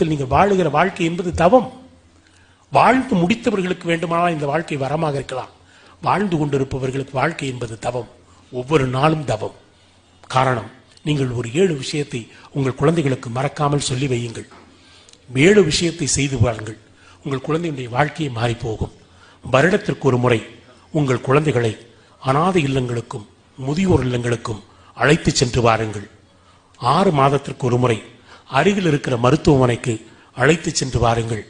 நீங்கள் வாழுகிற வாழ்க்கை என்பது தவம். வாழ்ந்து முடித்தவர்களுக்கு வேண்டுமானால் இந்த வாழ்க்கை வரமாக இருக்கலாம். வாழ்ந்து கொண்டிருப்பவர்களுக்கு வாழ்க்கை என்பது தவம். ஒவ்வொரு நாளும் தவம். காரணம், நீங்கள் ஒரு 7 விஷயத்தை உங்கள் குழந்தைகளுக்கு மறக்காமல் சொல்லி வையுங்கள். 7 விஷயத்தை செய்து பாருங்கள். உங்கள் குழந்தையுடைய வாழ்க்கையை மாறி போகும். வருடத்திற்கு ஒரு முறை உங்கள் குழந்தைகளை அநாதை இல்லங்களுக்கும் முதியோர் இல்லங்களுக்கும் அழைத்து சென்று வாருங்கள். 6 மாதத்திற்கு ஒரு முறை அருகில் இருக்கிற மருத்துவமனைக்கு அழைத்து சென்று வாருங்கள்.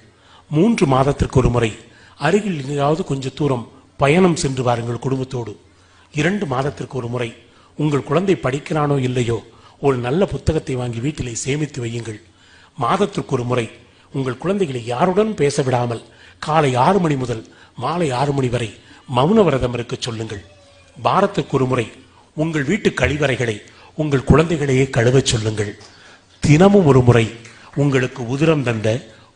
3 மாதத்திற்கு ஒரு முறை அருகில் எங்காவது கொஞ்சம் தூரம் பயணம் சென்று வாருங்கள் குடும்பத்தோடு. 2 மாதத்திற்கு ஒரு முறை உங்கள் குழந்தை படிக்கிறானோ இல்லையோ ஒரு நல்ல புத்தகத்தை வாங்கி வீட்டிலே சேமித்து வையுங்கள். மாதத்திற்கு ஒரு முறை உங்கள் குழந்தைகளை யாருடன் பேச விடாமல் காலை 6 மணி முதல் மாலை 6 மணி வரை மௌன விரதம் இருக்க சொல்லுங்கள். வாரத்திற்கு ஒரு முறை உங்கள் வீட்டு கழிவறைகளை உங்கள் குழந்தைகளையே கழுவச் சொல்லுங்கள். தினமும் ஒரு முறை உங்களுக்கு உதிரம் தந்த,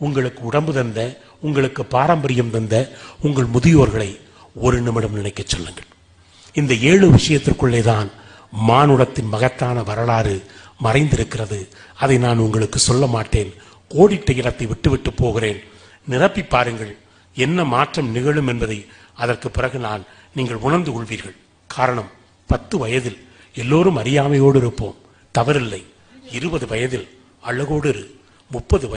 உங்களுக்கு உடம்பு தந்த, உங்களுக்கு பாரம்பரியம் தந்த உங்கள் முதியோர்களை ஒரு நிமிடம் நினைக்க சொல்லுங்கள். இந்த 7 விஷயத்திற்குள்ளே தான் மானுடத்தின் மகத்தான வரலாறு மறைந்திருக்கிறது. அதை நான் உங்களுக்கு சொல்ல மாட்டேன். கோடிட்ட இடத்தை விட்டுவிட்டு போகிறேன். நிரப்பி பாருங்கள். என்ன மாற்றம் நிகழும் என்பதை அதற்கு பிறகு நீங்கள் உணர்ந்து கொள்வீர்கள். காரணம், 10 வயதில் எல்லோரும் அறியாமையோடு இருப்போம், தவறில்லை. 20 வயதில் அழகோடு இரு. 30